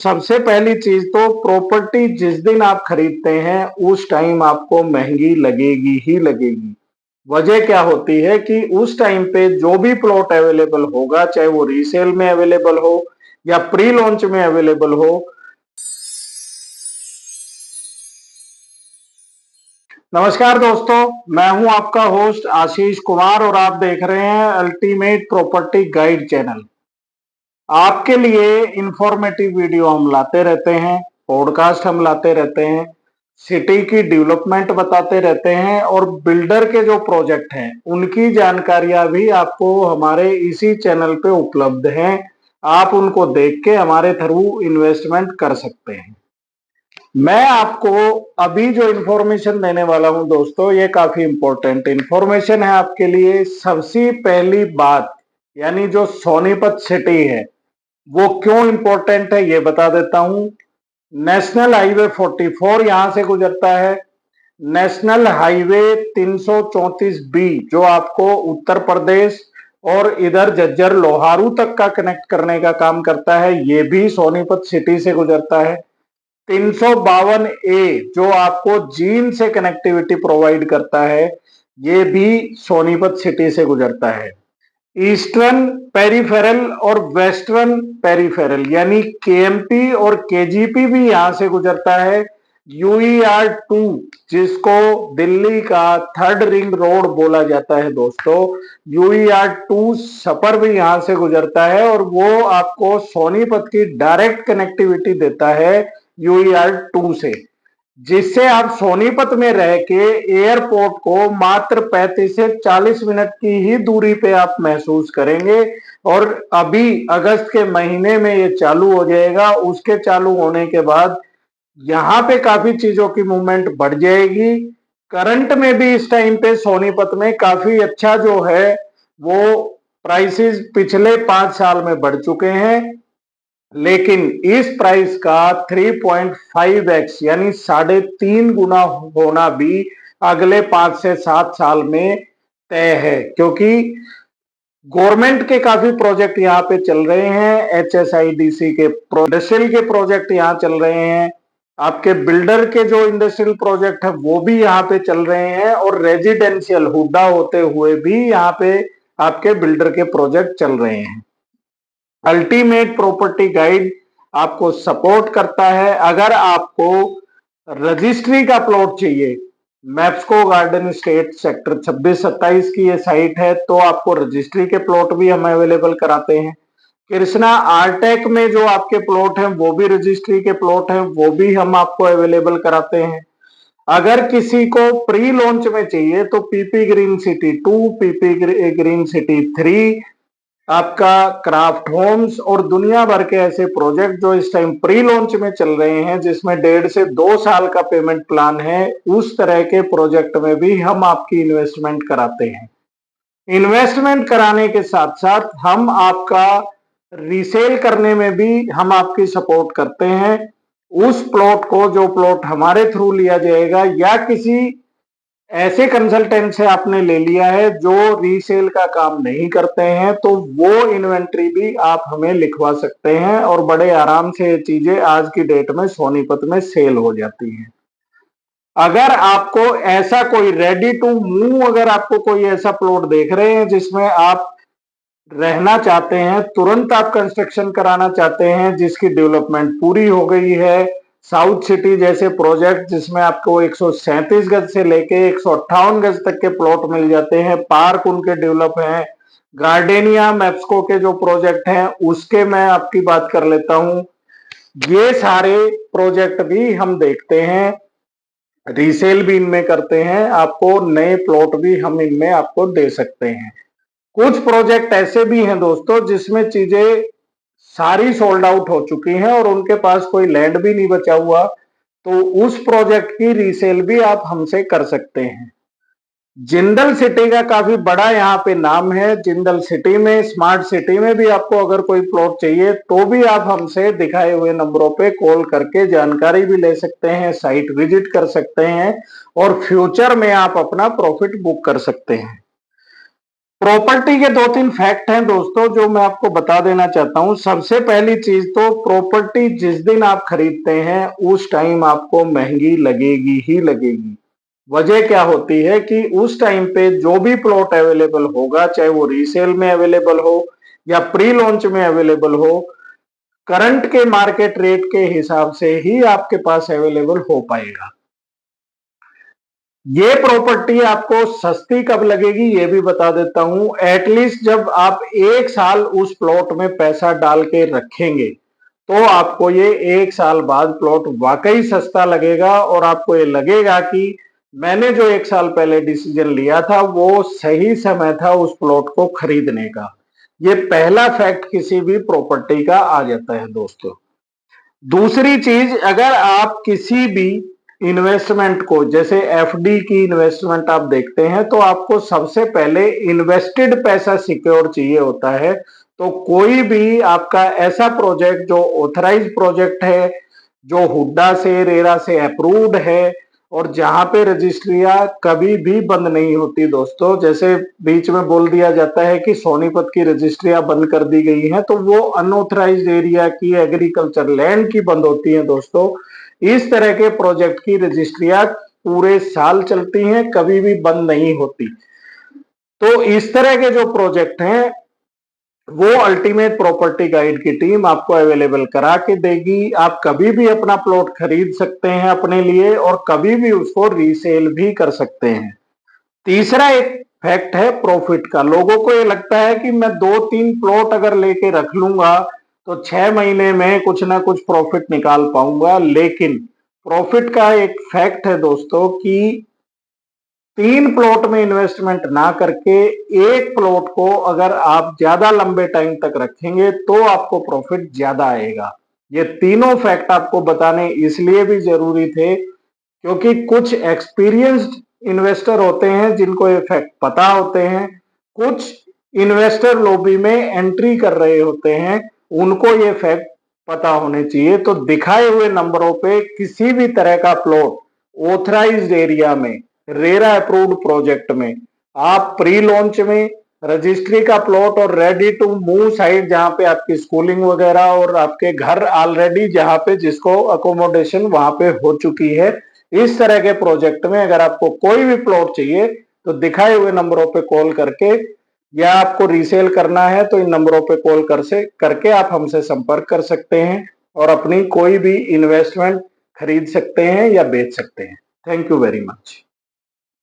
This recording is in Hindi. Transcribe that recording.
सबसे पहली चीज तो प्रॉपर्टी जिस दिन आप खरीदते हैं उस टाइम आपको महंगी लगेगी ही लगेगी। वजह क्या होती है कि उस टाइम पे जो भी प्लॉट अवेलेबल होगा, चाहे वो रीसेल में अवेलेबल हो या प्री लॉन्च में अवेलेबल हो। नमस्कार दोस्तों, मैं हूं आपका होस्ट आशीष कुमार और आप देख रहे हैं अल्टीमेट प्रॉपर्टी गाइड चैनल। आपके लिए इंफॉर्मेटिव वीडियो हम लाते रहते हैं, पॉडकास्ट हम लाते रहते हैं, सिटी की डेवलपमेंट बताते रहते हैं और बिल्डर के जो प्रोजेक्ट हैं उनकी जानकारियां भी आपको हमारे इसी चैनल पे उपलब्ध हैं। आप उनको देख के हमारे थ्रू इन्वेस्टमेंट कर सकते हैं। मैं आपको अभी जो इंफॉर्मेशन देने वाला हूं दोस्तों, ये काफी इंपॉर्टेंट इंफॉर्मेशन है आपके लिए। सबसे पहली बात यानी जो सोनीपत सिटी है वो क्यों इंपॉर्टेंट है ये बता देता हूं। नेशनल हाईवे 44 यहां से गुजरता है। नेशनल हाईवे 334B जो आपको उत्तर प्रदेश और इधर झज्जर लोहारू तक का कनेक्ट करने का काम करता है, ये भी सोनीपत सिटी से गुजरता है। 352A जो आपको जींद से कनेक्टिविटी प्रोवाइड करता है, ये भी सोनीपत सिटी से गुजरता है। ईस्टर्न पेरिफेरल और वेस्टर्न पेरिफेरल यानी केएमपी और केजीपी भी यहां से गुजरता है। UER2 जिसको दिल्ली का थर्ड रिंग रोड बोला जाता है दोस्तों, UER2 सफर भी यहां से गुजरता है और वो आपको सोनीपत की डायरेक्ट कनेक्टिविटी देता है UER2 से, जिससे आप सोनीपत में रह के एयरपोर्ट को मात्र 35 से 40 मिनट की ही दूरी पे आप महसूस करेंगे। और अभी अगस्त के महीने में ये चालू हो जाएगा। उसके चालू होने के बाद यहाँ पे काफी चीजों की मूवमेंट बढ़ जाएगी। करंट में भी इस टाइम पे सोनीपत में काफी अच्छा जो है वो प्राइसेस पिछले 5 साल में बढ़ चुके हैं, लेकिन इस प्राइस का 3.5x यानी 3.5 गुना होना भी अगले 5 से 7 साल में तय है, क्योंकि गवर्नमेंट के काफी प्रोजेक्ट यहाँ पे चल रहे हैं। HSIDC के इंडस्ट्रियल के प्रोजेक्ट यहाँ चल रहे हैं। आपके बिल्डर के जो इंडस्ट्रियल प्रोजेक्ट है वो भी यहाँ पे चल रहे हैं और रेजिडेंशियल हुड्डा होते हुए भी यहाँ पे आपके बिल्डर के प्रोजेक्ट चल रहे हैं। अल्टीमेट प्रॉपर्टी गाइड आपको सपोर्ट करता है। अगर आपको रजिस्ट्री का प्लॉट चाहिए, मैप्सको गार्डन स्टेट सेक्टर 26-27 की ये साइट है, तो आपको रजिस्ट्री के प्लॉट भी हम अवेलेबल कराते हैं। कृष्णा आरटेक में जो आपके प्लॉट हैं वो भी रजिस्ट्री के प्लॉट हैं, वो भी हम आपको अवेलेबल कराते हैं। अगर किसी को प्री लॉन्च में चाहिए तो PP green city 2, PP green city 3, आपका क्राफ्ट होम्स और दुनिया भर के ऐसे प्रोजेक्ट जो इस टाइम प्री लॉन्च में चल रहे हैं, जिसमें 1.5 से 2 साल का पेमेंट प्लान है, उस तरह के प्रोजेक्ट में भी हम आपकी इन्वेस्टमेंट कराते हैं। इन्वेस्टमेंट कराने के साथ साथ हम आपका रीसेल करने में भी हम आपकी सपोर्ट करते हैं। उस प्लॉट को, जो प्लॉट हमारे थ्रू लिया जाएगा या किसी ऐसे कंसल्टेंट से आपने ले लिया है जो रीसेल का काम नहीं करते हैं, तो वो इन्वेंट्री भी आप हमें लिखवा सकते हैं और बड़े आराम से ये चीजें आज की डेट में सोनीपत में सेल हो जाती हैं। अगर आपको ऐसा कोई रेडी टू मूव, अगर आपको कोई ऐसा प्लॉट देख रहे हैं जिसमें आप रहना चाहते हैं, तुरंत आप कंस्ट्रक्शन कराना चाहते हैं, जिसकी डेवलपमेंट पूरी हो गई है, साउथ सिटी जैसे प्रोजेक्ट जिसमें आपको 137 गज से लेके 158 गज तक के प्लॉट मिल जाते हैं, पार्क उनके डेवलप हैं, गार्डेनिया मैप्सको के जो प्रोजेक्ट हैं उसके मैं आपकी बात कर लेता हूं। ये सारे प्रोजेक्ट भी हम देखते हैं, रीसेल भी इनमें करते हैं, आपको नए प्लॉट भी हम इनमें आपको दे सकते हैं। कुछ प्रोजेक्ट ऐसे भी हैं दोस्तों जिसमें चीजें सारी सोल्ड आउट हो चुकी हैं और उनके पास कोई लैंड भी नहीं बचा हुआ, तो उस प्रोजेक्ट की रीसेल भी आप हमसे कर सकते हैं। जिंदल सिटी का काफी बड़ा यहाँ पे नाम है। जिंदल सिटी में, स्मार्ट सिटी में भी आपको अगर कोई प्लॉट चाहिए तो भी आप हमसे दिखाए हुए नंबरों पे कॉल करके जानकारी भी ले सकते हैं, साइट विजिट कर सकते हैं और फ्यूचर में आप अपना प्रॉफिट बुक कर सकते हैं। प्रॉपर्टी के दो तीन फैक्ट हैं दोस्तों जो मैं आपको बता देना चाहता हूं। सबसे पहली चीज तो प्रॉपर्टी जिस दिन आप खरीदते हैं उस टाइम आपको महंगी लगेगी ही लगेगी। वजह क्या होती है कि उस टाइम पे जो भी प्लॉट अवेलेबल होगा, चाहे वो रीसेल में अवेलेबल हो या प्री लॉन्च में अवेलेबल हो, करंट के मार्केट रेट के हिसाब से ही आपके पास अवेलेबल हो पाएगा। ये प्रॉपर्टी आपको सस्ती कब लगेगी ये भी बता देता हूं। एटलीस्ट जब आप 1 साल उस प्लॉट में पैसा डाल के रखेंगे तो आपको ये 1 साल बाद प्लॉट वाकई सस्ता लगेगा और आपको ये लगेगा कि मैंने जो 1 साल पहले डिसीजन लिया था वो सही समय था उस प्लॉट को खरीदने का। ये पहला फैक्ट किसी भी प्रॉपर्टी का आ जाता है दोस्तों। दूसरी चीज, अगर आप किसी भी इन्वेस्टमेंट को, जैसे एफडी की इन्वेस्टमेंट आप देखते हैं, तो आपको सबसे पहले इन्वेस्टेड पैसा सिक्योर चाहिए होता है। तो कोई भी आपका ऐसा प्रोजेक्ट जो ऑथराइज प्रोजेक्ट है, जो हुड्डा से रेरा से अप्रूव्ड है और जहां पे रजिस्ट्रियां कभी भी बंद नहीं होती दोस्तों, जैसे बीच में बोल दिया जाता है कि सोनीपत की रजिस्ट्रियां बंद कर दी गई हैं, तो वो अनऑथराइज्ड एरिया की एग्रीकल्चर लैंड की बंद होती है दोस्तों। इस तरह के प्रोजेक्ट की रजिस्ट्रियां पूरे साल चलती हैं, कभी भी बंद नहीं होती। तो इस तरह के जो प्रोजेक्ट हैं वो अल्टीमेट प्रॉपर्टी गाइड की टीम आपको अवेलेबल करा के देगी। आप कभी भी अपना प्लॉट खरीद सकते हैं अपने लिए और कभी भी उसको रीसेल भी कर सकते हैं। तीसरा एक फैक्ट है प्रॉफिट का। लोगों को ये लगता है कि मैं 2-3 प्लॉट अगर लेके रख लूंगा तो 6 महीने में कुछ ना कुछ प्रॉफिट निकाल पाऊंगा, लेकिन प्रॉफिट का एक फैक्ट है दोस्तों कि 3 प्लॉट में इन्वेस्टमेंट ना करके एक प्लॉट को अगर आप ज्यादा लंबे टाइम तक रखेंगे तो आपको प्रॉफिट ज्यादा आएगा। ये तीनों फैक्ट आपको बताने इसलिए भी जरूरी थे क्योंकि कुछ एक्सपीरियंस्ड इन्वेस्टर होते हैं जिनको ये फैक्ट पता होते हैं, कुछ इन्वेस्टर लॉबी में एंट्री कर रहे होते हैं, उनको ये फैक्ट पता होने चाहिए। तो दिखाए हुए नंबरों पे किसी भी तरह का प्लॉट ऑथराइज्ड एरिया में, रेरा अप्रूव्ड प्रोजेक्ट में, आप प्री लॉन्च में रजिस्ट्री का प्लॉट और रेडी टू मूव साइट जहां पे आपकी स्कूलिंग वगैरह और आपके घर ऑलरेडी जहां पे जिसको अकोमोडेशन वहां पे हो चुकी है, इस तरह के प्रोजेक्ट में अगर आपको कोई भी प्लॉट चाहिए तो दिखाए हुए नंबरों पे कॉल करके, या आपको रीसेल करना है तो इन नंबरों पे कॉल करके आप हमसे संपर्क कर सकते हैं और अपनी कोई भी इन्वेस्टमेंट खरीद सकते हैं या बेच सकते हैं। Thank you very much.